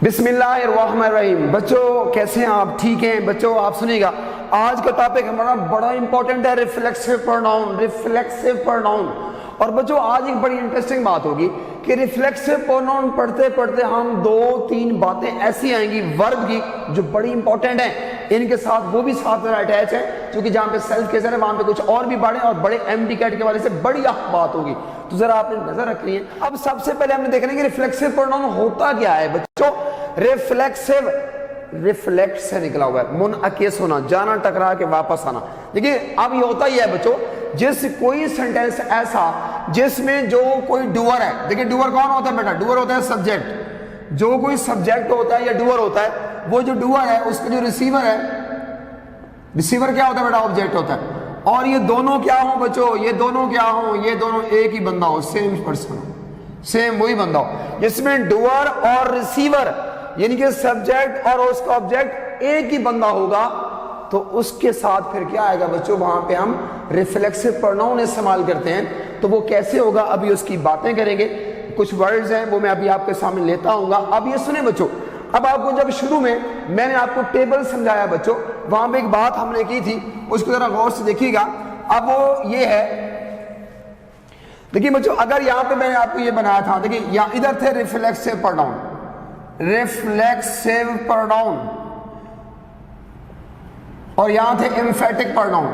बिस्मिल्लाहिर्रहमानिर्रहीम। बच्चों कैसे हैं आप? ठीक हैं बच्चों? आप सुनिएगा, आज का टॉपिक हमारा बड़ा इंपॉर्टेंट है, रिफ्लेक्सिव प्रोनाउन। Reflexive pronoun. और बच्चों आज एक बड़ी इंटरेस्टिंग बात होगी कि रिफ्लेक्सिव प्रोनाउन पढ़ते पढ़ते हम 2-3 बातें ऐसी आएंगी वर्ब की जो बड़ी इंपॉर्टेंट है, इनके साथ वो भी साथ में अटैच है, क्योंकि जहां पे सेल्फ केस है वहां पे कुछ और भी बड़े और बड़े एमडी कैट के वाले से बड़ी बात होगी, तो जरा आपने नजर रखनी है। अब सबसे पहले हमने देखना है कि रिफ्लेक्सिव प्रोनाउन होता क्या है बच्चों। रिफ्लेक्सिव, रिफ्लेक्ट से निकला हुआ है, मुनअकिस होना, जाना, टकरा के वापस आना। देखिए अब ये होता ही है बच्चों, जिस कोई सेंटेंस ऐसा जिसमें जो कोई डूअर है, देखिए डूअर कौन होता है बेटा? डूअर होता है सब्जेक्ट। जो कोई सब्जेक्ट होता है या डूअर होता है, वो जो डूअर है उसका जो रिसीवर है, रिसीवर क्या होता है बेटा? ऑब्जेक्ट होता है। और ये दोनों क्या हो बच्चों? ये दोनों क्या हो? ये दोनों एक ही बंदा हो, सेम पर्सन, सेम वही बंदा हो, जिसमें डूअर और रिसीवर यानी कि सब्जेक्ट और उसका ऑब्जेक्ट एक ही बंदा होगा, तो उसके साथ फिर क्या आएगा बच्चों? वहां पे हम रिफ्लेक्सिव प्रोनाउन इस्तेमाल करते हैं। तो वो कैसे होगा अभी उसकी बातें करेंगे। कुछ वर्ड्स हैं वो मैं अभी आपके सामने लेता आऊंगा। अब ये सुने बच्चों, अब आपको जब शुरू में मैंने आपको टेबल समझाया बच्चों, वहां पे एक बात हमने की थी, उसको जरा गौर से देखिएगा। अब वो ये है, देखिए बच्चों, अगर यहां पे मैंने आपको ये बनाया था, देखिए यहां इधर थे रिफ्लेक्सिव प्रोनाउन, रिफ्लेक्सिव प्रोनाउन, और यहां थे एम्फेटिक प्रोनाउन,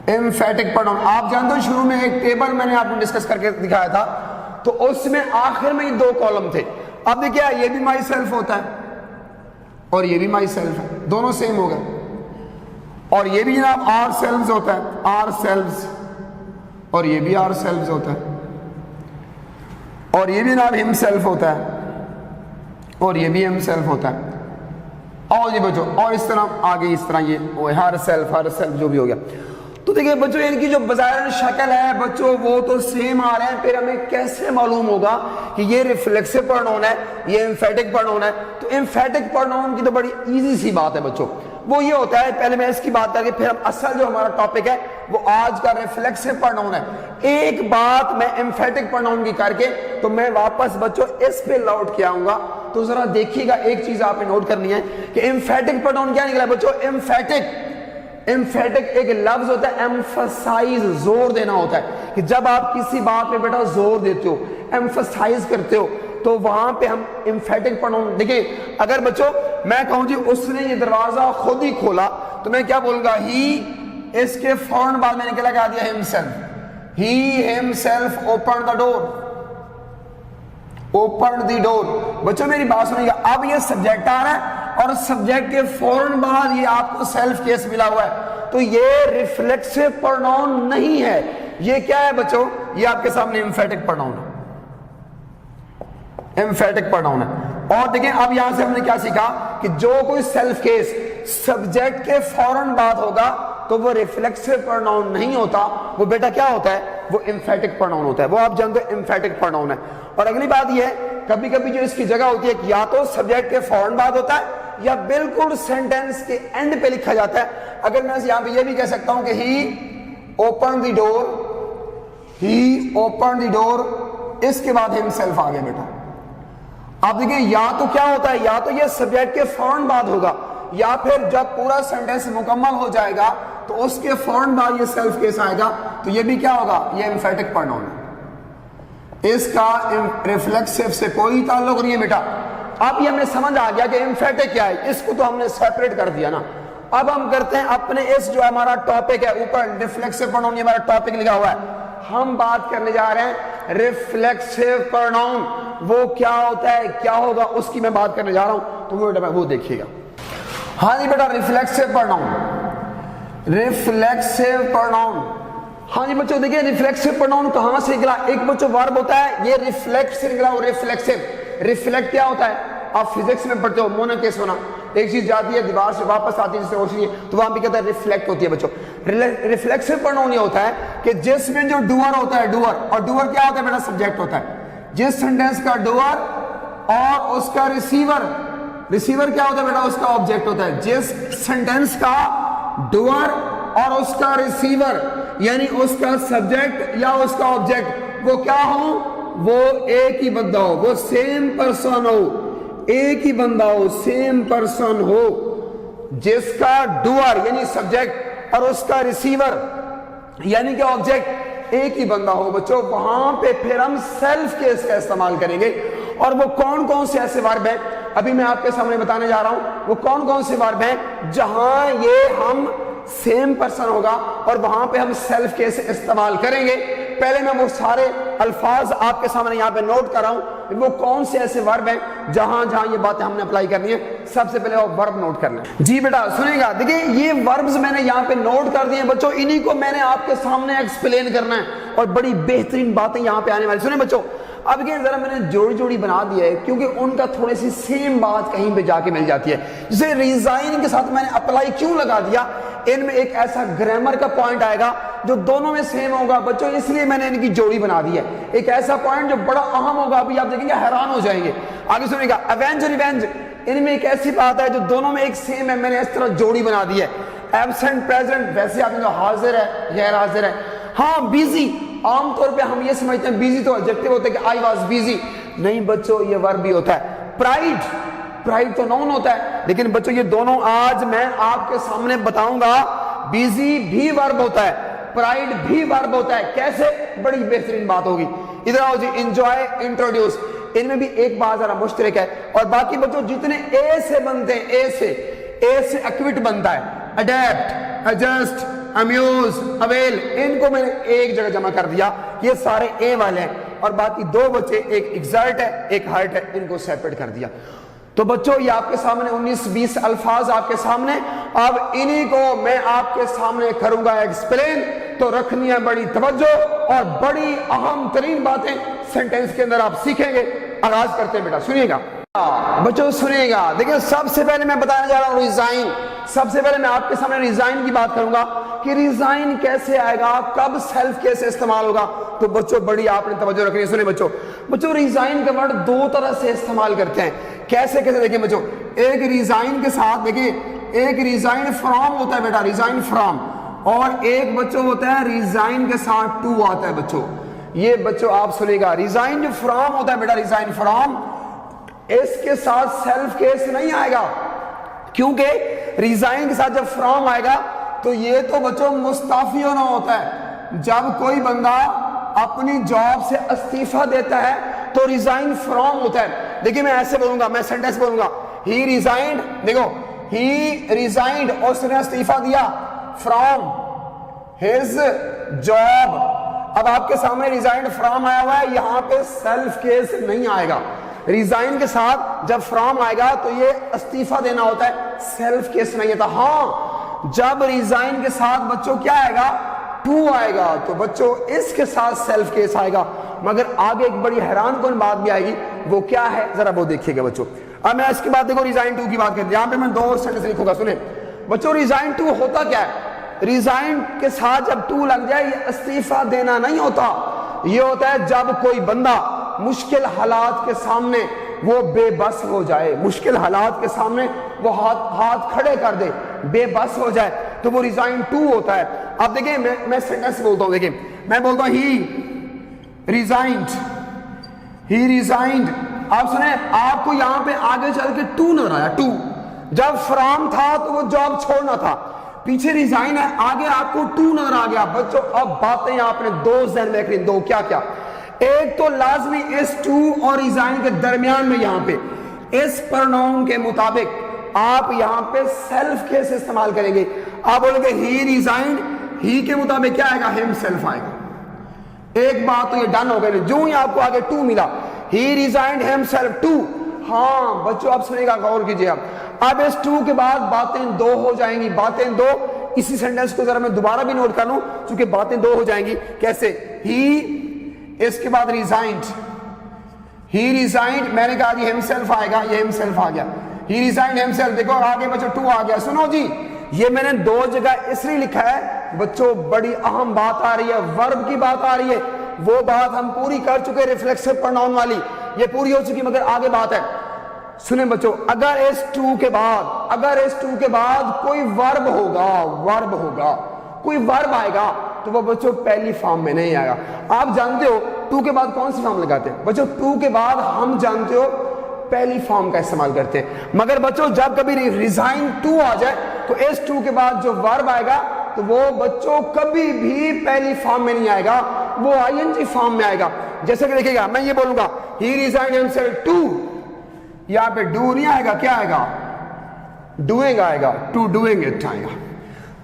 एम्फेटिक प्रोनाउन। आप जानते हो शुरू में एक टेबल मैंने आपको डिस्कस करके दिखाया था, तो उसमें आखिर में ये 2 कॉलम थे। अब देखिए ये भी माई सेल्फ होता है और ये भी माई सेल्फ है, दोनों सेम हो गए। और ये भी जनाब आर सेल्व्स होता है, आर सेल्व्स, और ये भी आर सेल्व्स होता है, और ये भी जनाब हिम सेल्फ होता है, और ये भी हिम सेल्फ होता है। और ये बच्चों और इस तरह आगे इस तरह ये हर सेल्फ जो भी हो गया। तो देखिए बच्चों इनकी जो बाज़ाहिर शक्ल है बच्चों वो तो सेम आ रहे हैं, फिर हमें कैसे मालूम होगा कि ये रिफ्लेक्सिव प्रोनाउन है, ये एम्फेटिक प्रोनाउन है? तो एम्फेटिक प्रोनाउन की तो बड़ी इजी सी बात है बच्चों, वो ये होता है, पहले मैं इसकी बात करके फिर हम असल जो हमारा टॉपिक है वो आज का रिफ्लेक्सिव प्रोनाउन है। एक बात मैं एम्फेटिक प्रोनाउन की करके तो मैं वापस बच्चों इस पे लौट के आऊंगा। तो जरा देखिएगा, एक चीज आपने नोट करनी है कि एम्फेटिक प्रोनाउन क्या निकला बच्चों? एम्फेटिक, एम्फेटिक एक लफ्ज होता है, एम्फसाइज, जोर देना होता है, कि जब आप किसी बात पे बेटा जोर देते हो, एम्फसाइज करते हो, तो वहां पे हम एम्फेटिक प्रोनाउन। देखिए अगर बच्चों मैं कहूं जी उसने ये दरवाजा खुद ही खोला, तो मैं क्या बोलूंगा? ही, इसके फौरन बाद मैंने क्या लगा दिया? Himself. He himself open the door, open the door. बच्चों मेरी बात सुनिएगा, अब ये सब्जेक्ट आ रहा है और सब्जेक्ट के फौरन बाद ये आपको सेल्फ केस मिला हुआ है, तो ये रिफ्लेक्सिव प्रोनाउन नहीं है। ये क्या है बच्चों? ये आपके सामने एम्फेटिक प्रोनाउन है, एम्फेटिक प्रोनाउन है। और देखिए अब यहां से हमने क्या सीखा कि जो कोई सेल्फ केस सब्जेक्ट के फौरन बाद होगा तो वो रिफ्लेक्सिव प्रोनाउन नहीं होता, वो बेटा क्या होता है? वो एम्फेटिक प्रोनाउन होता है। वो आप जानते हो एम्फेटिक प्रोनाउन है। और अगली बात ये है, कभी कभी जो इसकी जगह होती है कि या तो सब्जेक्ट के फौरन बाद होता है या बिल्कुल सेंटेंस के एंड पे लिखा जाता है। अगर मैं यहां पे ये भी कह सकता हूं कि he open the door, he open the door, इसके बाद हिमसेल्फ आ गया बेटा। आप देखिए या तो क्या होता है, या तो ये सब्जेक्ट के फौरन बाद होगा, या फिर जब पूरा सेंटेंस मुकम्मल हो जाएगा तो उसके फौरन बाद ये सेल्फ केस आएगा, तो ये भी क्या होगा? ये एम्फेटिक प्रोनाउन है। इसका रिफ्लेक्सिव से कोई ताल्लुक नहीं है बेटा। अब ये हमें समझ आ गया कि एम्फेटिक क्या है, इसको तो हमने सेपरेट कर दिया ना। अब हम करते हैं अपने इस जो हमारा टॉपिक है, ऊपर रिफ्लेक्सिव प्रोनाउन ये हमारा टॉपिक लिखा हुआ है, हम बात करने जा रहे हैं रिफ्लेक्सिव प्रोनाउन। वो क्या होता है, क्या होगा, उसकी मैं बात करने जा रहा हूं, तो वो देखिएगा। हाँ जी बेटा, रिफ्लेक्सिव प्रोनाउन, रिफ्लेक्सिव प्रोनाउन। हाँ जी बच्चों देखिए रिफ्लेक्सिव प्रोनाउन कहां से निकला? एक बच्चों वर्ब होता है, ये रिफ्लेक्ट से निकला, वो रिफ्लेक्सिव। रिफ्लेक्ट क्या होता है? आप फिजिक्स में पढ़ते हो, मोनोकेस होना, एक चीज जाती है दीवार से वापस आती है जिससे रोशनी, तो वहां भी कहता है रिफ्लेक्ट होती है बच्चों। रिफ्लेक्सिव प्रोनाउन ये होता है कि जिसमें जो डूअर होता है, डूअर, और डूअर क्या होता है बेटा? सब्जेक्ट होता है। जिस सेंटेंस का डूअर और उसका रिसीवर, रिसीवर क्या होता है बेटा? उसका ऑब्जेक्ट होता है। जिस सेंटेंस का डूअर और उसका रिसीवर यानी उसका सब्जेक्ट या उसका ऑब्जेक्ट वो क्या हो? वो एक ही बंदा हो, वो सेम पर्सन हो, एक ही बंदा हो, सेम पर्सन हो, जिसका डूअर यानी सब्जेक्ट और उसका रिसीवर यानी कि ऑब्जेक्ट एक ही बंदा हो बच्चों, वहां पे फिर हम सेल्फ केस का इस्तेमाल करेंगे। और वो कौन कौन से ऐसे वर्ब हैं अभी मैं आपके सामने बताने जा रहा हूं। वो कौन कौन से वर्ब हैं जहां ये हम सेम पर्सन होगा और वहां पे हम सेल्फ केस इस्तेमाल करेंगे। पहले मैं वो सारे अल्फाज आपके सामने यहां पे नोट कर रहा हूं, वो कौन से ऐसे वर्ब हैं जहां जहां ये बातें हमने अप्लाई करनी है। सबसे पहले वो वर्ब नोट कर लें। जी बेटा सुनिएगा, देखिए ये वर्ब्स मैंने यहां पे नोट कर दिए बच्चों, इन्हीं को मैंने आपके सामने एक्सप्लेन करना है और बड़ी बेहतरीन बातें यहां पे आने वाली। सुने बच्चों, अब ये जरा मैंने जोड़ी जोड़ी बना दिया है क्योंकि उनका थोड़ी सी सेम बात कहीं पे जाके मिल जाती है। जैसे रिजाइन के साथ मैंने अप्लाई क्यों लगा दिया, इनमें एक ऐसा ग्रामर का पॉइंट आएगा जो दोनों में सेम होगा बच्चों, इसलिए मैंने इनकी जोड़ी बना दी है। एक ऐसा पॉइंट जो बड़ा अहम होगा, अभी आप देखेंगे हैरान हो जाएंगे। आगे सुनिएगा, अवेंज रिवेंज, इनमें एक ऐसी बात है जो दोनों में एक सेम है, मैंने इस तरह जोड़ी बना दी है। एब्सेंट प्रेजेंट, वैसे आपने जो हाजिर है गैर हाजिर है। हाँ बिजी, आमतौर पे हम ये समझते हैं बिजी तो एडजेक्टिव होता है कि आई वाज बिजी, नहीं बच्चों ये वर्ब भी होता है। प्राइड, प्राइड तो नाउन होता है, लेकिन बच्चों ये दोनों आज मैं आपके सामने बताऊंगा। बिजी भी वर्ब होता है, प्राइड भी वर्ब होता है। कैसे, बड़ी बेहतरीन बात होगी। इधर आओ जी, एंजॉय, इंट्रोड्यूस, इनमें भी एक बात जरा मुश्तरक है। और बाकी बच्चों जितने ए से बनते हैं, ए से एक्विट बनता है, अडेप्ट, एडजस्ट, अम्यूज, अवेल, इनको मैंने एक जगह जमा कर दिया, ये सारे ए वाले हैं। और बाकी दो बच्चे, एक एग्जर्ट है एक हर्ट है, इनको सेपरेट कर दिया। तो बच्चों ये आपके सामने 19-20 अल्फाज आपके सामने, अब इन्हीं को मैं आपके सामने करूंगा एक्सप्लेन। तो रखनी है बड़ी तवज्जो और बड़ी अहम तरीन बातें सेंटेंस के अंदर आप सीखेंगे। आगाज करते हैं बेटा, सुनिएगा बच्चों, सुनिएगा। देखिए सबसे पहले मैं बताने जा रहा हूं रिजाइन। सबसे पहले मैं आपके सामने रिजाइन की बात करूंगा कि रिजाइन कैसे आएगा, कब सेल्फ कैसे इस्तेमाल होगा। तो बच्चों बड़ी आपने तवज्जो रखनी है। सुनिए बच्चों रिजाइन का वर्ड दो तरह से इस्तेमाल करते हैं। कैसे कैसे देखिए बच्चों, एक रिजाइन के साथ देखिए, एक रिजाइन फ्रॉम होता है बेटा, रिजाइन फ्रॉम, और एक बच्चों होता है रिजाइन के साथ टू आता है बच्चों। ये बच्चों आप सुनिएगा, रिजाइन जो फ्रॉम होता है बेटा, रिजाइन फ्रॉम, इसके साथ सेल्फ केस नहीं आएगा, क्योंकि रिजाइन के साथ जब फ्रॉम आएगा तो ये तो बच्चों मुस्ताफी होना होता है। जब कोई बंदा अपनी जॉब से इस्तीफा देता है तो रिजाइन फ्रॉम होता है। देखिए मैं ऐसे बोलूंगा, मैं सेंटेंस बोलूंगा, ही रिजाइंड, देखो ही रिजाइंड, उसने इस्तीफा दिया फ्रॉम हिज जॉब। अब आपके सामने रिजाइंड फ्रॉम आया हुआ है, यहां पे सेल्फ केस नहीं आएगा। रिजाइन के साथ जब फ्रॉम आएगा तो ये इस्तीफा देना होता है, सेल्फ केस नहीं आता। हाँ जब रिजाइन के साथ बच्चों क्या आएगा, टू आएगा, तो बच्चों इसके साथ सेल्फ केस आएगा। मगर आगे एक बड़ी हैरान कौन बात भी आएगी, वो क्या है जरा वो देखिएगा बच्चों। अब मैं इसके बाद देखो रिजाइन टू की बात करते हैं, यहां पे मैं दो सेंटेंस लिखूंगा, सुने बच्चों। रिजाइन टू होता क्या है, रिजाइन के साथ जब टू लग जाए ये इस्तीफा देना नहीं होता, ये होता है जब कोई बंदा मुश्किल हालात के सामने वो बेबस हो जाए, मुश्किल हालात के सामने वो हाथ खड़े कर दे, बेबस हो जाए, तो वो रिजाइन टू होता है। अब देखिए मैं सेंटेंस बोलता हूं, देखिए मैं बोलता हूं ही रिजाइंड, ही रिजाइंड। आप सुने, आपको यहां पे आगे चल के टू नजर आया, टू जब फ्रॉम था तो वो जॉब छोड़ना था, पीछे रिजाइन है, आगे आपको टू नजर आ गया बच्चों। अब बातें आपने दो जहन में रखनी, दो क्या क्या, एक तो लाजमी इस टू और रिजाइन के दरमियान में यहां पे इस प्रोनाउन के मुताबिक आप यहां पे सेल्फ केस इस्तेमाल करेंगे। आप बोलेंगे ही रिजाइंड, ही के मुताबिक क्या आएगा, हिमसेल्फ आएगा। एक बात तो ये डन हो गई, जो ही आपको आगे टू मिला, ही रिजाइंड हिमसेल्फ टू। हाँ बच्चों आप सुनेगा, गौर कीजिए आप। अब इस टू के बाद बातें दो हो जाएंगी, बातें दो। इसी सेंटेंस को जरा मैं दोबारा भी नोट कर लूं क्योंकि बातें दो हो जाएंगी। कैसे, ही, इसके बाद रिजाइंड, ही रिजाइंड, मैंने कहा जी हिमसेल्फ आएगा, ये हिमसेल्फ आ गया, ही रिजाइंड हिमसेल्फ। देखो आगे बच्चों टू आ गया। सुनो जी, ये मैंने दो जगह इसलिए लिखा है बच्चों, बड़ी अहम बात आ रही है, वर्ब की बात आ रही है। वो बात हम पूरी कर चुके, रिफ्लेक्सिव प्रोनाउन वाली, ये पूरी हो चुकी, मगर आगे बात है। सुने बच्चों, अगर इस टू के बाद कोई वर्ब होगा, कोई वर्ब आएगा तो वो बच्चों पहली फॉर्म में नहीं आएगा। आप जानते हो टू के बाद कौन सी फॉर्म लगाते हैं बच्चों? टू के बाद हम जानते हो पहली फॉर्म का इस्तेमाल करते हैं। मगर बच्चों जब कभी रिजाइन टू आ जाए तो इस टू के बाद जो वर्ब आएगा तो वो बच्चों कभी भी पहली फॉर्म में नहीं आएगा, वो आईएनजी फॉर्म में आएगा। जैसे कि देखिएगा, मैं ये बोलूंगा ही रिजाइन हिमसेल्फ टू, यहां पे डू नहीं आएगा, क्या आएगा? डूइंग आएगा, टू डूइंग इट आएगा,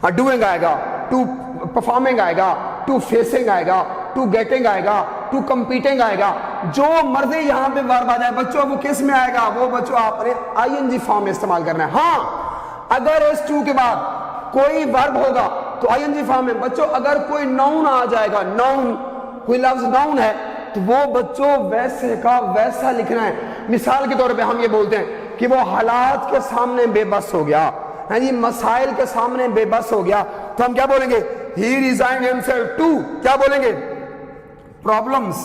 हाँ डूइंग आएगा, टू परफॉर्मिंग आएगा, टू फेसिंग आएगा, टू गेटिंग आएगा, टू कंपीटिंग आएगा। जो मर्जी यहां पे वर्ब आ जाए बच्चों वो किस में आएगा? वो बच्चों आपने आईएनजी फॉर्म में इस्तेमाल करना है। हाँ अगर इस टू के बाद कोई वर्ब होगा तो आईएनजी फॉर्म में। बच्चों अगर कोई नाउन आ जाएगा, नाउन, कोई लफ्ज नाउन है तो वो बच्चों वैसे का वैसा लिखना है। मिसाल के तौर पे हम ये बोलते हैं कि वो हालात के सामने बेबस हो गया, है जी, मसाइल के सामने बेबस हो गया, तो हम क्या बोलेंगे? ही रिजाइन्ड हिमसेल्फ टू, क्या बोलेंगे? प्रॉब्लम्स।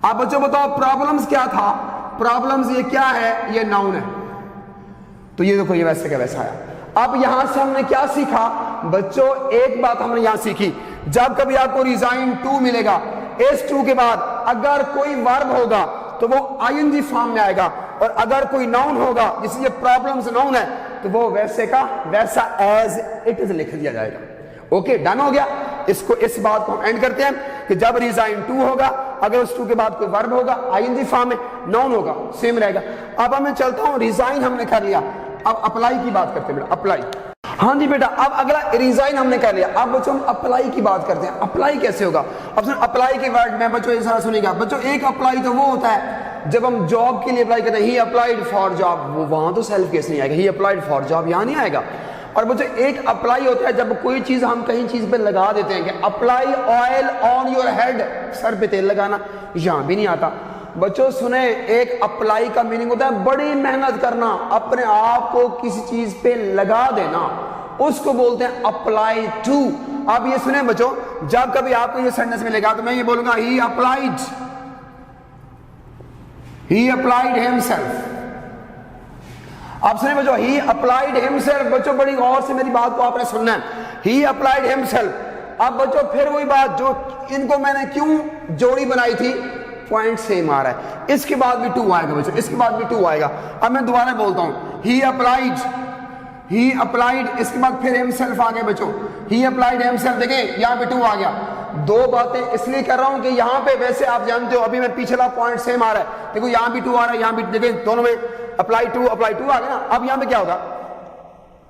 आप बच्चों बताओ प्रॉब्लम्स क्या था? प्रॉब्लम्स ये क्या है? ये नाउन है, तो ये देखो ये वैसे का वैसा आया। अब यहां से हमने क्या सीखा बच्चों? एक बात हमने यहां सीखी, जब कभी आपको रिजाइन टू मिलेगा, इस टू के बाद अगर कोई वर्ब होगा तो वो आईएनजी फॉर्म में आएगा, और अगर कोई नाउन होगा जैसे ये प्रॉब्लम्स नाउन है तो वो वैसे का वैसा एज इट इज लिख दिया जाएगा। ओके, डन हो गया। इसको, इस बात को हम एंड करते हैं कि जब रिजाइन टू होगा, अगर उस टू के बाद कोई वर्ब होगा आईएनजी फॉर्म में, नाउन होगा सेम रहेगा। अब मैं चलता हूं, रिजाइन हमने कर लिया, अब अप्लाई की बात करते हैं बेटा। अप्लाई, हाँ जी बेटा, अब अगला रिजाइन हमने कर लिया, अब बच्चों हम अप्लाई की बात करते हैं। अप्लाई कैसे होगा? अब सुन, अप्लाई के वर्ड में बच्चों ये सारा सुनेगा बच्चों। एक अप्लाई तो वो होता है जब हम जॉब के लिए अप्लाई करते हैं, ही अप्लाइड फॉर जॉब, वो वहां तो सेल्फ केस नहीं आएगा, ही अप्लाइड फॉर जॉब यहां नहीं आएगा। और बच्चों एक अप्लाई होता है जब कोई चीज हम कहीं चीज पे लगा देते हैं, कि apply oil on your head, sir पे तेल लगाना, यहां भी नहीं आता। बच्चों सुने, एक अप्लाई का मीनिंग होता है बड़ी मेहनत करना, अपने आप को किसी चीज पे लगा देना, उसको बोलते हैं अप्लाई टू। अब ये सुने बच्चों, जब कभी आपको ये सेंटेंस मिलेगा तो मैं ये बोलूंगा ही अप्लाइड हिमसेल्फ। आप सुने बच्चों, ही अप्लाइड हिमसेल्फ। बच्चों बड़ी गौर से मेरी बात को आपने सुनना है, ही अप्लाइड हिमसेल्फ। अब बच्चों फिर वही बात, जो इनको मैंने क्यों जोड़ी बनाई थी, पॉइंट सेम आ रहा है, इसके बाद भी टू आएगा बच्चों, इसके बाद भी टू आएगा। अब मैं दोबारा बोलता हूं, ही अप्लाइड, इसके बाद फिर हिमसेल्फ आ गया बच्चों, ही अप्लाइड हिमसेल्फ। देखें यहां पे टू आ गया। दो बातें इसलिए कर रहा हूं कि यहां पे वैसे आप जानते हो अभी मैं पिछला पॉइंट सेम आ रहा है, देखो यहां भी टू आ रहा है, यहां भी, देखें दोनों में अप्लाई टू आ गया ना। अब यहां पे क्या होगा?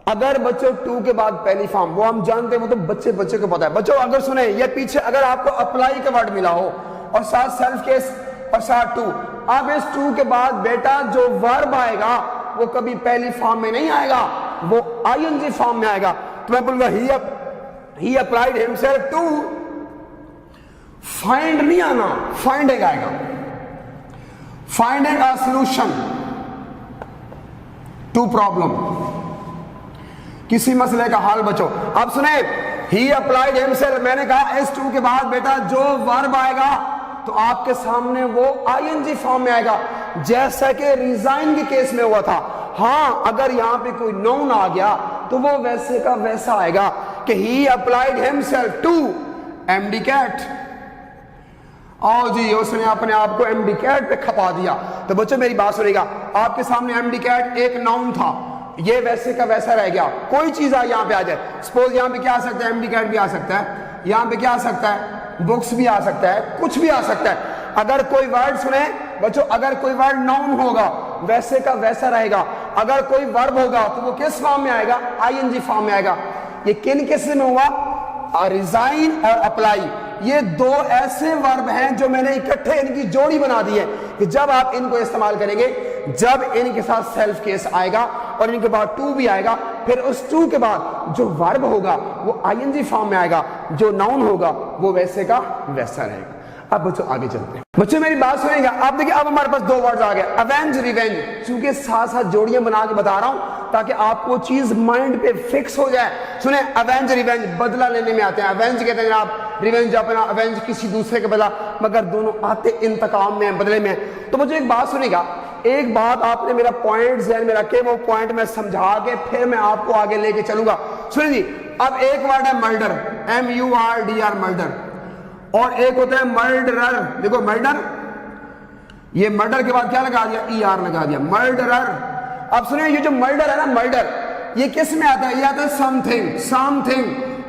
अगर बच्चों टू के बाद पहली फॉर्म, वो हम जानते हैं, वो तो बच्चे को पता है। बच्चों अगर सुने, ये पीछे अगर आपको अप्लाई का वर्ड मिला हो और साथ सेल्फ केस और साथ टू, अब इस टू के बाद बेटा जो वर्ब आएगा वो कभी पहली फॉर्म में नहीं आएगा, वो आईएनजी फॉर्म में आएगा। तो मैं बोलूंगा he applied himself to, find नहीं आना, फाइंडिंग आएगा, finding a solution to problem, किसी मसले का हल बच्चों। अब सुने, ही अप्लाइड हिमसेल्फ, मैंने कहा इस टू के बाद बेटा जो वर्ब आएगा तो आपके सामने वो आईएनजी फॉर्म में आएगा, जैसा कि रिजाइन के केस में हुआ था। हाँ अगर यहां पे कोई नाउन आ गया तो वो वैसे का वैसा आएगा कि he applied himself to MD CAT. और जी उसने अपने आप को एमडी कैट पे खपा दिया। तो बच्चों मेरी बात सुनिएगा, आपके सामने एमडी कैट एक नाउन था, ये वैसे का वैसा रह गया। कोई चीज यहां पे आ जाए, सपोज यहां पे क्या आ सकता है, एमडी कैट भी आ सकता है, यहां पे क्या आ सकता है, बुक्स भी आ सकता है, कुछ भी आ सकता है। अगर कोई वर्ड सुने बच्चों, अगर कोई वर्ड नाउन होगा वैसे का वैसा रहेगा, अगर कोई वर्ब होगा तो वो किस फॉर्म में आएगा, आईएनजी फॉर्म में आएगा। ये किन केसेस में हुआ, रिजाइन और अप्लाई, ये दो ऐसे वर्ब हैं जो मैंने इकट्ठे इनकी जोड़ी बना दी है कि जब आप इनको इस्तेमाल करेंगे, जब इनके साथ सेल्फ केस आएगा और इनके बाद टू भी आएगा, फिर उस टू के बाद जो वर्ब होगा वो आईएनजी फॉर्म में आएगा, जो नाउन होगा वो वैसे का वैसा रहेगा। अब बच्चों आगे चलते हैं। बच्चों मेरी बात सुनेगा, आप देखिए अब हमारे पास दो वर्ड्स आ गए, अवेंज रिवेंज। चूंकि साथ साथ जोड़ियां बना के बता रहा हूं ताकि आपको चीज माइंड पे फिक्स हो जाए। सुने, अवेंज रिवेंज बदला लेने में आते हैं। अवेंज कहते हैं आप, रिवेंज अपना, अवेंज किसी दूसरे के बदला, मगर दोनों आते इंतकाम में, बदले में। तो मुझे एक बात सुनेगा, एक बात आपने मेरा पॉइंट ध्यान में रखे, वो पॉइंट मैं समझा के फिर मैं आपको आगे लेके चलूंगा। सुनिए जी, अब एक वर्ड है मर्डर, MURDR मर्डर, और एक होता है मर्डरर। देखो मर्डर, ये मर्डर के बाद क्या लगा दिया, ER लगा दिया, मर्डरर। अब सुनिए ये जो मर्डर है ना, मर्डर ये किस में आता है, ये आता है something, something,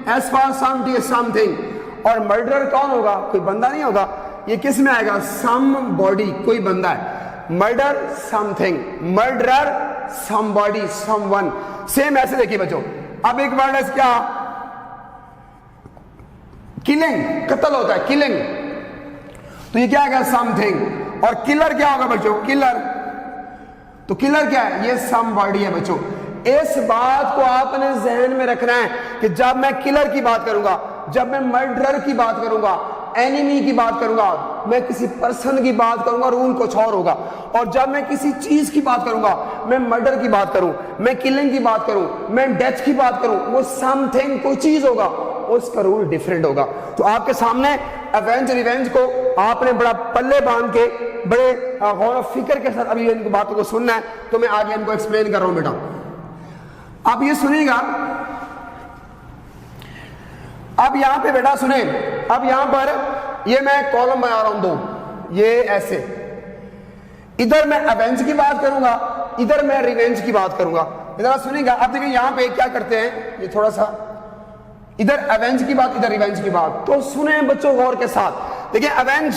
S for something, something. और मर्डरर कौन होगा, कोई बंदा नहीं होगा, ये किस में आएगा, सम बॉडी, कोई बंदा है। Murder something, murderer somebody, someone. Same ऐसे देखिए बच्चों, अब एक वर्ड है क्या, किलिंग, कत्ल होता है, किलिंग, तो ये क्या आएगा, समथिंग। और किलर क्या होगा बच्चों, किलर, तो किलर क्या है, ये समबॉडी है बच्चों। इस बात को आपने जहन में रखना है कि जब मैं किलर की बात करूंगा, जब मैं मर्डरर की बात करूंगा, एनिमी की बात करूंगा, मैं किसी पर्सन की बात करूंगा, रूल कुछ और होगा। और जब मैं किसी चीज की बात करूंगा, मैं मर्डर की बात करूं, मैं किलिंग की बात करूं, मैं डेथ की बात करूं, वो समथिंग, कोई चीज होगा, उसका रूल डिफरेंट होगा। तो आपके सामने अवेंज रिवेंज को आपने बड़ा पल्ले बांध के, बड़े गौर और फिक्र के साथ अभी इनको बातों को सुनना है, तो मैं आगे इनको एक्सप्लेन कर रहा हूं बेटा। अब ये सुनिएगा, अब यहां पे बेटा सुने, अब यहां पर ये मैं कॉलम बना रहा हूं दो, ये ऐसे, इधर मैं अवेंज की बात करूंगा, इधर मैं रिवेंज की बात करूंगा। इधर सुनिएगा, अब देखिए यहां पे क्या करते हैं, ये थोड़ा सा इधर अवेंज की बात, इधर रिवेंज की बात, तो सुने बच्चों गौर के साथ। देखिए अवेंज,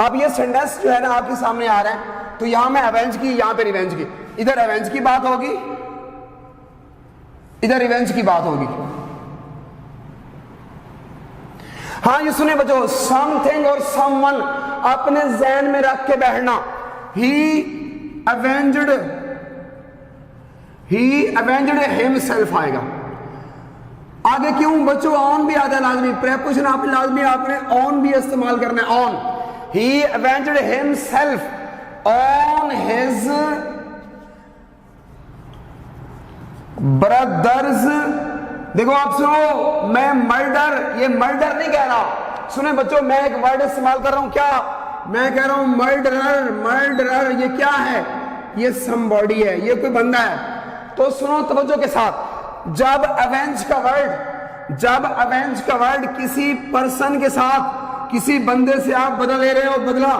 अब ये सेंटेंस जो है ना आपके सामने आ रहा है, तो यहां मैं अवेंज की, यहां पे रिवेंज की, इधर अवेंज की बात होगी, इधर रिवेंज की बात होगी। हाँ ये सुने बच्चों, समथिंग और समवन अपने जहन में रख के बैठना। ही अवेंज्ड हिमसेल्फ आएगा। आगे क्यों बच्चों, ऑन भी आता है लाजमी, प्रेपोजिशन आपने लाजमी आपने ऑन भी इस्तेमाल करना है, on. He avenged himself on his brothers. देखो आप सुनो, मैं मर्डर, ये मर्डर नहीं कह रहा, सुने बच्चों मैं एक वर्ड इस्तेमाल कर रहा हूं, क्या मैं कह रहा हूं, मर्डरर। मर्डरर ये क्या है, ये समबॉडी है, ये कोई बंदा है। तो सुनो तवज्जो के साथ, जब अवेंज का वर्ड किसी पर्सन के साथ, किसी बंदे से आप बदल ले रहे हो, बदला,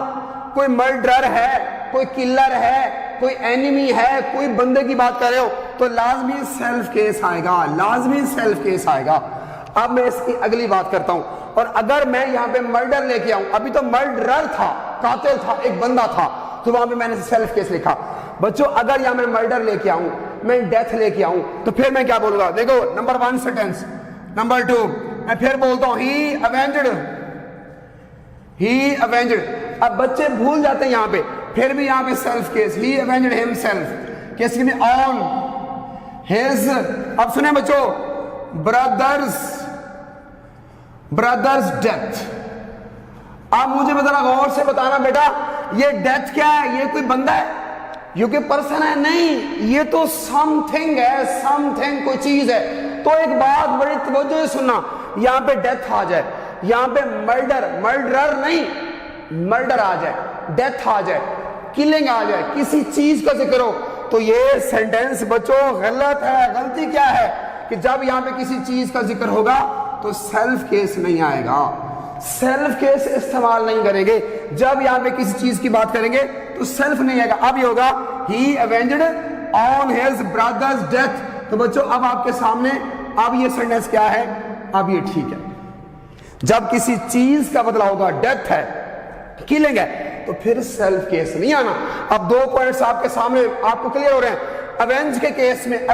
कोई मर्डरर है, कोई किलर है, कोई एनिमी है, कोई बंदे की बात कर रहे हो, तो लाजमी सेल्फ केस आएगा, लाजमी सेल्फ केस आएगा। अब मैं इसकी अगली बात करता हूं, और अगर मैं यहां पे मर्डर लेके आऊं, अभी तो मर्डरर था, कातिल था, एक बंदा था, तो वहां पे मैंने सेल्फ केस लिखा। बच्चों अगर यहां मैं मर्डर लेके आऊं, मैं डेथ लेके आऊं, तो फिर मैं क्या बोलूंगा, देखो नंबर 1 सेंटेंस, नंबर 2 मैं फिर बोलता हूं, ही अवेंज्ड। अब बच्चे भूल जाते हैं यहां पे, फिर भी यहां पे सेल्फ केस, ही अवेंज्ड हिमसेल्फ, किसके लिए, ऑन हिज। अब सुने बच्चों, ब्रदर्स डेथ। अब मुझे बताना, गौर से बताना बेटा, ये डेथ क्या है, ये कोई बंदा है, ये कोई पर्सन है, नहीं, ये तो समथिंग है, समथिंग कोई चीज है। तो एक बात बड़ी तवज्जो से सुनना, यहां पे डेथ आ जाए, यहां पे मर्डरर नहीं, मर्डर आ जाए, डेथ आ जाए, किलिंग आ जाए, किसी चीज का जिक्र हो, तो ये सेंटेंस बच्चों गलत है। गलती क्या है कि जब यहां पे किसी चीज का जिक्र होगा तो सेल्फ केस नहीं आएगा, सेल्फ केस इस्तेमाल नहीं करेंगे। जब यहां पे किसी चीज की बात करेंगे तो सेल्फ नहीं आएगा। अब ये होगा, ही avenged on his brother's death. तो बच्चों अब आपके सामने, अब ये सेंटेंस क्या है, अब ये ठीक है। जब किसी चीज का बदला होगा, डेथ है, किलिंग है, तो फिर सेल्फ केस नहीं आना। अब 2 पॉइंट्स आपके सामने आपको क्लियर हो रहे हैं। अवेंज के केस में